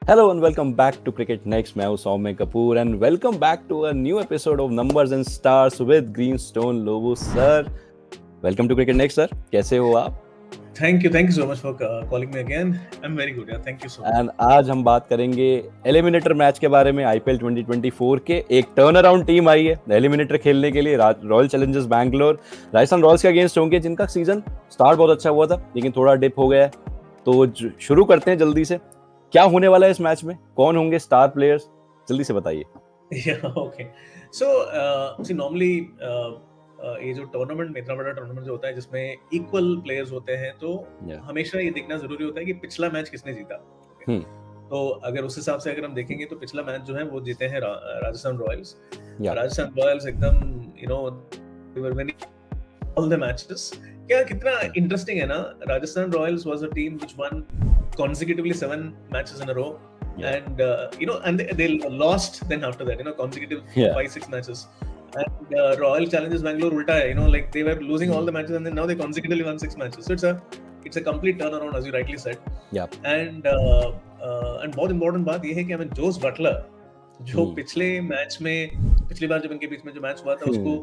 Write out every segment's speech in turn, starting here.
Hello and welcome back to Cricket Next. मैं हूं सौम्य Kapoor and welcome back to a new episode of Numbers and Stars with Greenstone Lobo sir. Welcome to Cricket Next sir. कैसे हो आप? Thank you so much for calling me again. I'm very good, yeah. Thank you so much. And आज हम बात करेंगे eliminator match के बारे में IPL 2024 के एक टर्न अराउंड टीम आई है एलिमिनेटर खेलने के लिए royal Challengers Bangalore Rajasthan Royals के अगेंस्ट होंगे जिनका सीजन स्टार्ट बहुत अच्छा हुआ था लेकिन थोड़ा डिप हो गया है। तो शुरू करते हैं जल्दी से। क्या होने वाला है इस मैच में, कौन होंगे स्टार प्लेयर्स, जल्दी से बताइए। Yeah, okay. So, see, normally ये जो टूर्नामेंट इतना बड़ा टूर्नामेंट जो होता है जिसमें इक्वल प्लेयर्स होते हैं तो हमेशा ये देखना जरूरी होता है कि पिछला मैच किसने जीता। तो अगर उस हिसाब से अगर हम देखेंगे तो पिछला मैच जो है वो जीते हैं राजस्थान रॉयल्स। राजस्थान रॉयल्स एकदम they were winning all the matches. क्या कितना इंटरेस्टिंग है ना, Rajasthan Royals was a team which one consecutively 7 matches in a row. And and they lost then after that, consecutive 5-6 matches. And Royal Challengers Bangalore ulta hai, like they were losing all the matches and then now they consecutively won 6 matches. So it's a complete turnaround, as you rightly said. And बहुत important बात ये है कि हमें Jos Buttler जो पिछले match में पिछली बार जब इनके बीच में जो मैच हुआ था उसको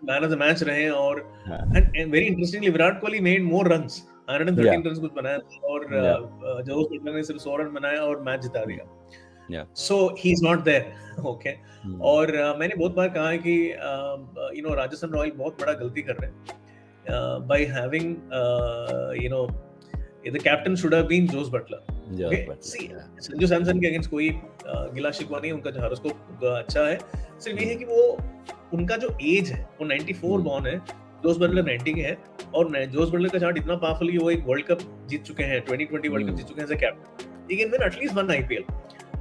मैन ऑफ द मैच रहे और and very interestingly Virat Kohli made more runs, 113 run कुछ बनाया और जोस बटलर ने सिर्फ 100 रन बनाया और मैच जिता दिया। So he is not there. Okay, और मैंने बहुत बार कहा है कि राजस्थान रॉयल बहुत बड़ा गलती कर रहे हैं by having the captain should have been Jos Buttler. Okay, see Sanju Samson के अगेंस्ट कोई गिला शिकवा नहीं, उनका हॉरोस्कोप अच्छा है। सिर्फ ये है कि वो उनका जो एज है वो 94 बॉर्न है, जोस बटलर 90 के हैं और जोस बटलर का चार्ट इतना पावरफुल है, वो एक वर्ल्ड कप जीत चुके हैं, 2020 वर्ल्ड कप जीत चुके हैं as a captain. He can win at least one IPL,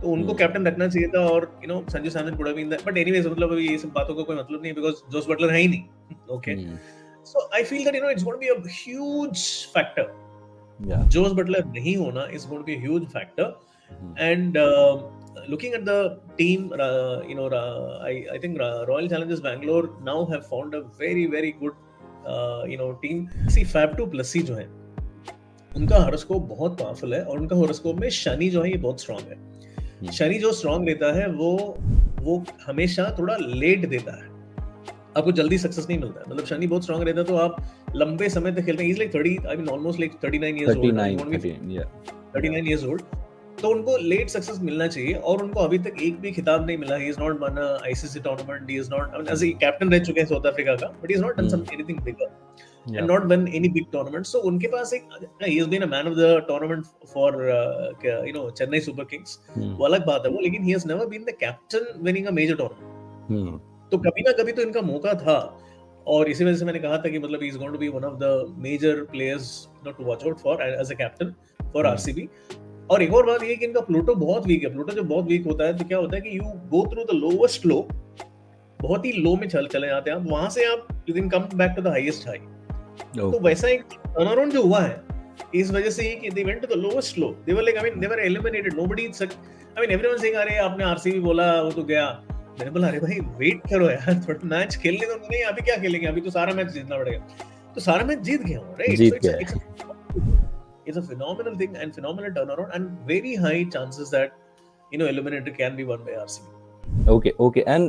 तो उनको कैप्टन रखना चाहिए था। और Sanju Samson could have been that, but anyways मतलब अभी ये सब बातों का कोई मतलब नहीं है बिकॉज़ जोस बटलर है ही नहीं। Okay, so I feel that it's going to be a huge factor. Jos Buttler नहीं होना is going to be a huge factor. And looking at the team, I think Royal Challengers Bangalore now have found a very good team. See, Fab du Plessis जो है उनका horoscope बहुत powerful है और उनका horoscope में शनि जो है ये बहुत स्ट्रांग है। शनि जो स्ट्रांग रहता है वो हमेशा थोड़ा लेट देता है, आपको जल्दी सक्सेस नहीं मिलता है। मतलब शनि बहुत स्ट्रांग रहता है तो आप लंबे समय तक खेलते हैं। He's like 30, I mean almost like 39 years old. 39 years old, तो उनको लेट सक्सेस मिलना चाहिए और उनको अभी तक एक भी खिताब नहीं मिला। He is not won ICC tournament, he is not, I mean as a captain रह चुके हैं साउथ अफ्रीका का, but he is not done some anything bigger and not won any big tournament. So उनके पास एक he has been a man of the tournament for Chennai Super Kings, वो अलग बात है वो, लेकिन he has never been the captain winning a major tournament. तो कभी ना कभी तो इनका मौका था और इसी वजह से मैंने कहा था कि मतलब he is going to be one of the major players to watch out for as a captain for RCB. और एक और बात ये कि इनका प्लूटो बहुत वीक है। प्लूटो जब बहुत वीक होता है तो क्या होता है कि you go through the lowest low, बहुत ही लो में चले जाते हैं आप, वहां से आप you can come back to the highest high. तो वैसा एक टर्नअराउंड जो हुआ है इस वजह से कि they went to the lowest low, they were like, I mean they were eliminated, nobody, I mean everyone saying अरे आपने आरसीबी बोला वो तो गया। मैंने बोला अरे भाई वेट करो यार, थोड़ा मैच खेलने दो। नहीं अभी क्या खेलेंगे, अभी तो सारा मैच जीतना पड़ेगा। तो सारा मैच जीत गया हूं, right? It's a phenomenal thing and phenomenal turnaround and very high chances that eliminator can be won by RCB. Okay, and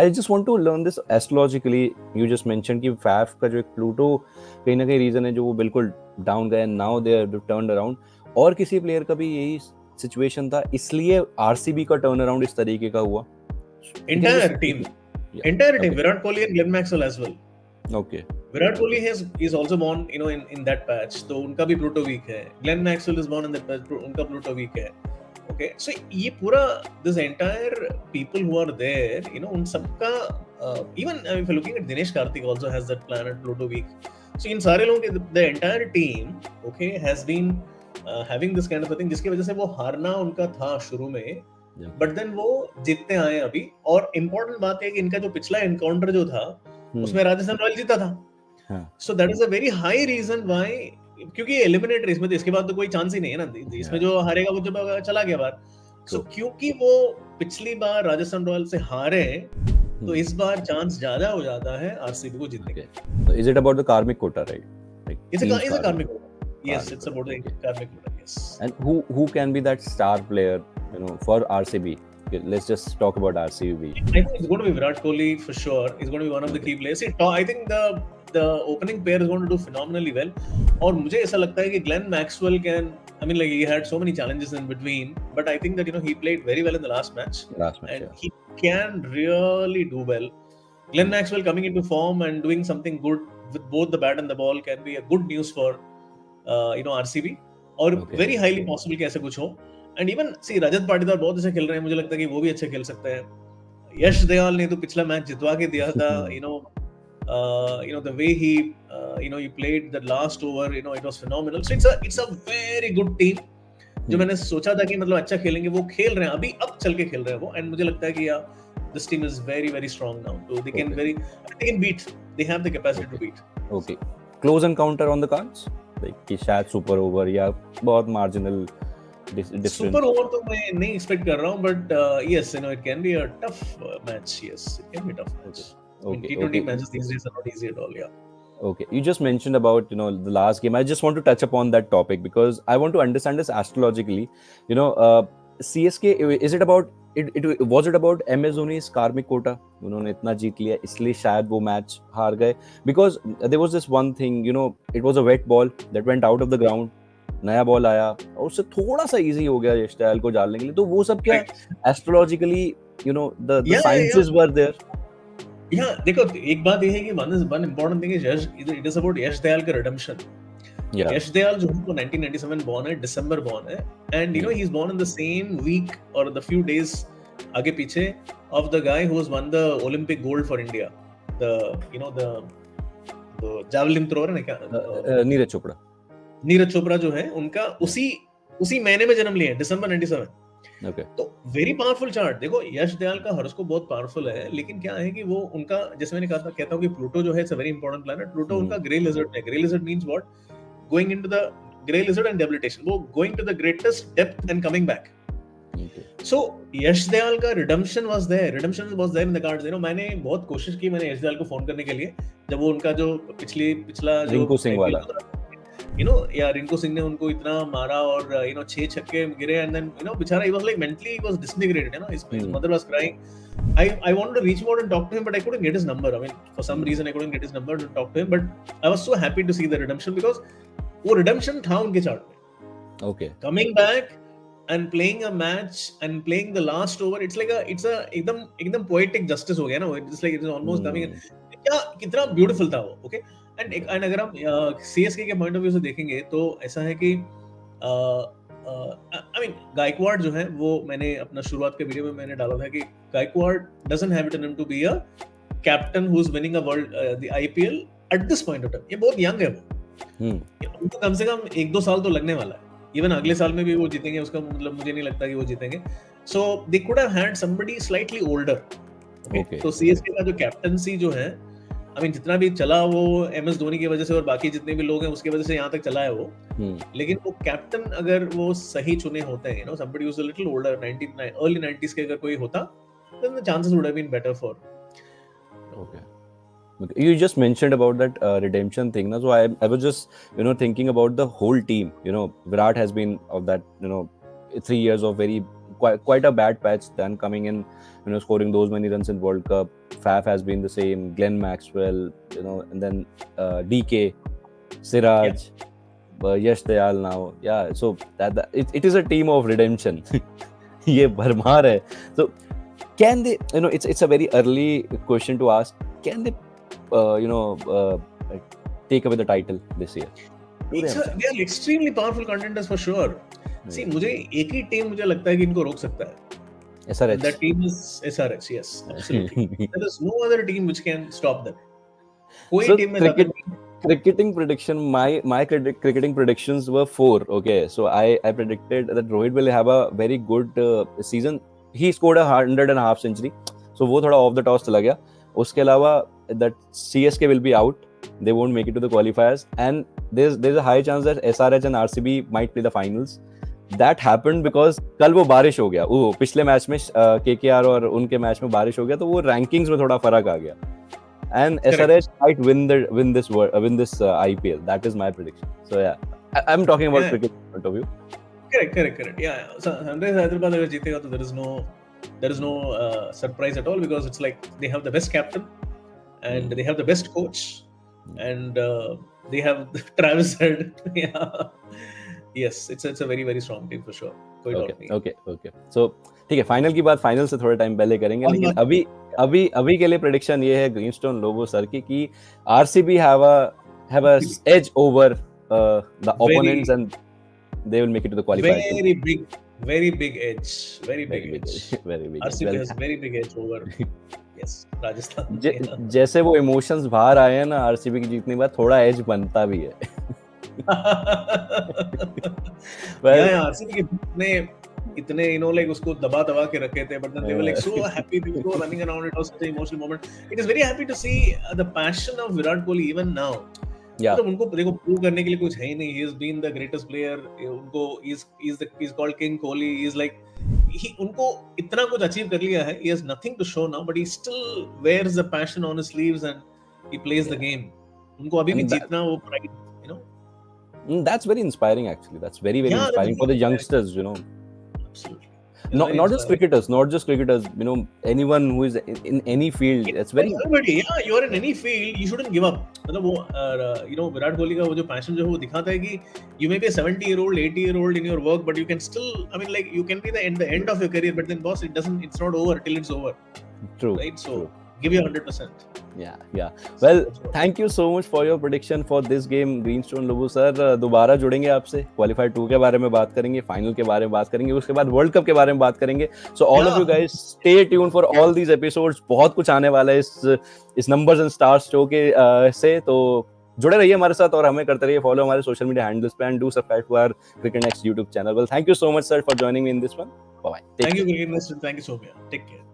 I just want to learn this astrologically. You just mentioned कि FAF का जो एक Pluto कहीं ना कहीं reason है जो वो बिल्कुल डाउन गया, now they have turned around, और किसी प्लेयर का भी यही सिचुएशन था इसलिए आरसीबी का टर्न अराउंड इस तरीके का हुआ। Entire team, Virat Kohli and Glenn Maxwell as well. Okay. Virat Kohli is also born in that patch, तो उनका भी प्लूटो वीक है। Glenn Maxwell is born in that patch, उनका प्लूटो वीक है। Okay, so ये पूरा this entire people who are there, उन सबका even if you're looking at Dinesh Karthik also has that planet Pluto week. So इन सारे लोगों के the entire team okay has been having this kind of a thing, जिसकी वजह से वो हारना उनका था शुरू में, बट देन वो जीतते आए अभी। और इम्पोर्टेंट बात है कि इनका जो पिछला एनकाउंटर जो था उसमें राजस्थान रॉयल जीता था। So that is a very high reason why, क्योंकि एलिमिनेटर इसमें तो इसके बाद तो कोई चांस ही नहीं है ना, इसमें जो हारेगा वो जब चला गया बाहर। सो क्योंकि वो पिछली बार राजस्थान रॉयल से हारे तो इस बार चांस ज्यादा हो जाता है आरसीबी को जीतने का। So is it about the karmic quota, right? It's a karmic quota. Yes, it's about the karmic quota. Yes. And who can be that star player, for RCB? Okay, let's just talk about RCB. I think it's going to be Virat Kohli for sure. He's going to be one of the key players. See, I think the opening pair is going to do phenomenally well. और मुझे ऐसा लगता है कि Glenn Maxwell can, I mean, like he had so many challenges in between, but I think that he played very well in the last match, and Yeah. he can really do well. Glenn Maxwell coming into form and doing something good with both the bat and the ball can be a good news for RCB. और very highly possible कि ऐसा कुछ हो. And even see Rajat Patidar बहुत अच्छा खेल रहे हैं, मुझे लगता है कि वो भी अच्छा खेल सकता है. यश दयाल ने तो पिछला मैच जितवा के दिया था. The way he he played the last over, it was phenomenal. So it's a very good team. जो मैंने सोचा था कि मतलब अच्छा खेलेंगे, वो खेल रहे हैं अभी, अब चल के खेल रहे हैं वो. And मुझे लगता है कि this team is very very strong now. So they can beat. They have the capacity to beat. Okay. Close encounter on the cards? Like कि शायद super over या बहुत marginal difference. Super over तो मैं नहीं expect कर रहा हूँ, but yes, it can be a tough match. Yes, it can be a tough match. Okay. T20 matches these days are not easy at all. Yeah. Okay, you just mentioned about the last game. I just want to touch upon that topic because I want to understand this astrologically. CSK, is it about was it about MS Dhoni's karmic quota? उन्होंने इतना जीत लिया इसलिए शायद वो match हार गए. Because there was this one thing, it was a wet ball that went out of the ground. नया ball आया और उससे थोड़ा सा इजी हो गया यश दयाल को डालने के लिए. तो वो सब क्या astrologically the sciences were there. देखो एक बात ये है कि one important thing is it is about यश दयाल का redemption. यश दयाल जो है 1997 born है, December born है, and he's born in the same week or the few days आगे पीछे of the guy who has won the Olympic gold for India. The javelin thrower है ना क्या? नीरज चोपड़ा जो है उनका उसी महीने में जन्म लिया, December 97. Okay. तो वेरी पावरफुल चार्ट. देखो यश दयाल का हॉरोस्कोप बहुत पावरफुल है, लेकिन क्या है कि वो उनका, जैसे मैंने कहता हूँ कि प्लूटो जो है it's a very important planet. Pluto उनका ग्रे लिजर्ड है. Grey lizard means what? Going into the grey lizard and debilitation. वो going to the greatest depth and coming back. So Yash Dayal का redemption was there in the cards. मैंने बहुत कोशिश की, मैंने यश दयाल को फोन करने के लिए, जब वो उनका जो पिछला जो रिंकू सिंह वाला रिंकू सिंह ने उनको इतना मारा और 6 छक्के गिरे, एंड देन बेचारा he was like mentally he was disintegrated. His mother was crying. I wanted to reach out and talk to him, but I couldn't get his number. I mean, for some reason I couldn't get his number to talk to him, but I was so happy to see the redemption because वो redemption था उनके chart में. Okay. Coming back and playing a match and playing the last over, it's like एकदम poetic justice हो गया ना. It's like it is almost coming in. कितना beautiful था वो. Okay. एंड अगर हम सीएसके के पॉइंट ऑफ व्यू से देखेंगे तो ऐसा है कि आई मीन गायकवाड़ जो है, वो मैंने अपना शुरुआत के वीडियो में मैंने डाला था कि Gaikwad doesn't have it in him to be a captain who is winning a world the IPL at this point of time. ये बहुत यंग है वो. उनको कम से कम 1-2 साल तो लगने वाला है. इवन अगले साल में भी वो जीतेंगे, उसका मतलब मुझे नहीं लगता कि वो जीतेंगे. So they could have had somebody slightly older. Okay, तो सीएसके का जो कैप्टनसी जो है, I mean, जितना भी चला वो MS धोनी की वजह से और बाकी जितने भी लोग हैं उसकी वजह से यहाँ तक चला है वो. लेकिन वो कैप्टन अगर वो सही चुने होते हैं, somebody who's a little older, early 90s के अगर कोई होता, then the chances would have been better for. Okay. You just mentioned about that redemption thing, na? So I was just thinking about the whole team. Virat has been of that 3 years of very quite a bad patch, then coming in, scoring those many runs in World Cup. Faf has been the same, Glenn Maxwell, and then DK, Siraj, Yash Dayal now. Yeah, so that it is a team of redemption. ये भरमार है. So can they, it's a very early question to ask, can they take away the title this year? They are extremely powerful contenders for sure. See, मुझे एक ही team मुझे लगता है कि इनको रोक सकता है. SRH. That team is SRH, yes, absolutely. There is no other team which can stop them. कोई So team में cricketing prediction, my cricketing predictions were 4. Okay, so I predicted that Rohit will have a very good season. He scored 100.5 century. So वो थोड़ा off the toss चला गया. उसके अलावा that CSK will be out. They won't make it to the qualifiers, and there's a high chance that SRH and RCB might play the finals. That happened because कल वो बारिश हो गया. वो पिछले मैच में KKR और उनके मैच में बारिश हो गया, तो वो रैंकिंग्स में थोड़ा फर्क आ गया. And SRH might win this IPL. That is my prediction. So yeah, I'm talking about Yeah. cricket point of view. Correct. Yeah. Sunrise Hyderabad अगर जीतेगा तो there is no surprise at all, because it's like they have the best captain and they have the best coach and they have Travis Head. Yeah. Yes, it's a very very strong team for sure. कोई doubt नहीं. Okay. So ठीक है, final की बात final से थोड़ा time पहले करेंगे, लेकिन अभी के लिए प्रेडिक्शन ये है ग्रीनस्टोन लोबो सर की RCB have a edge over the opponents and they will make it to the qualifier. Very big edge. Very big edge. RCB has very big edge over yes Rajasthan. जैसे वो emotions बाहर आए हैं ना RCB की जीतने के बाद, थोड़ा एज बनता भी है. RCB के ने इतने like उसको दबा के रखे थे, but then they were like so happy, they were running around. It was such an emotional moment. It is very happy to see the passion of Virat Kohli even now. Yeah. तो उनको देखो prove करने के लिए कुछ है ही नहीं. He has been the greatest player. उनको he's called King Kohli. He's like उनको इतना कुछ अचीव कर लिया है. He has nothing to show now, but he still wears the passion on his sleeves and he plays the game. उनको अभी भी जीतना वो pride, you know. That's very inspiring actually. That's very inspiring for the youngsters, you know. Absolutely. Not just cricketers, you know, anyone who is in any field. It's very everybody. Yeah, you are in any field, you shouldn't give up. मतलब वो you know Virat Kohli का वो जो passion जो है वो दिखाता है कि you may be a 70-year-old, 80-year-old in your work, but you can still, I mean, like you can be the end of your career, but then boss, it's not over till it's over. True. Right? So true. give your 100%. Yeah. Well, thank you so much for your prediction for this game, Greenstone Lobo sir. दोबारा जुड़ेंगे आपसे, qualifier 2 के बारे में बात करेंगे, final के बारे में बात करेंगे, उसके बाद वर्ल्ड कप के बारे में बात करेंगे. So all of you guys stay tuned for all these episodes. बहुत कुछ आने वाला है इस नंबर्स एंड स्टार्स शो के से. तो जुड़े रहिए हमारे साथ और हमें करते रहिए फॉलो हमारे सोशल मीडिया हैंडल्स पे, and do subscribe to our cricket next YouTube channel. Well, thank you so much sir for joining me in this one. Bye bye. Thank you, Cricket Nest. Thank you so much. Take care.